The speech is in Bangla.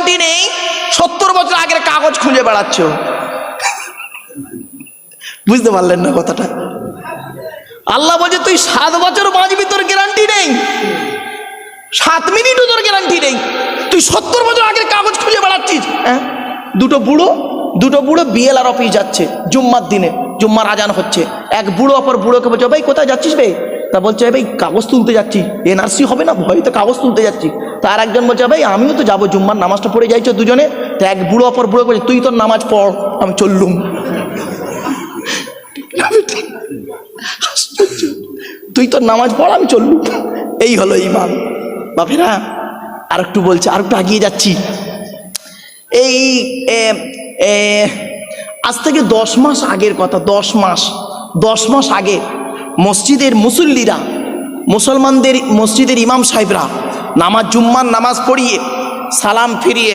গ্যারান্টি নেই, 70 বছর আগের কাগজ খুঁজে বেড়াচ্ছ। বুঝতে পারলেন না কথাটা? আল্লাহ বলছে তুই 7 বছর বাঁচবি, তোর গ্যারান্টি নেই, 7 মিনিটও তোর গ্যারান্টি নেই, তুই 70 বছর আগের কাগজ খুঁজে বেড়াচ্ছিস। হ্যাঁ, দুটো বুড়ো বিএলআর অফিস যাচ্ছে জুম্মার দিনে, জুম্মার আজান হচ্ছে। এক বুড়ো অপর বুড়োকে বলছে, ভাই কোথায় যাচ্ছিস বে? তা বলছে, ভাই কাগজ তুলতে যাচ্ছি, এনআরসি হবে না, ভয়তে কাগজ তুলতে যাচ্ছি। তার একজন বলছে, ভাই আমিও তো যাবো, জুম্মার নামাজটা পড়ে যাইছো দুজনে। তো এক বুড়ো অপর বুড়ো বলছে, তুই তোর নামাজ পড়, আমি চললুম। তুই তোর নামাজ পড়, আমি চললুম। এই হলো ঈমান। বাপেরা আর একটু বলছে, আর একটু আগিয়ে যাচ্ছি। এই আজ থেকে 10 মাস আগের কথা, 10 মাস আগে মসজিদের মুসল্লিরা, মুসলমানদের মসজিদের ইমাম সাহেবরা জুম্মার নামাজ পড়িয়ে সালাম ফিরিয়ে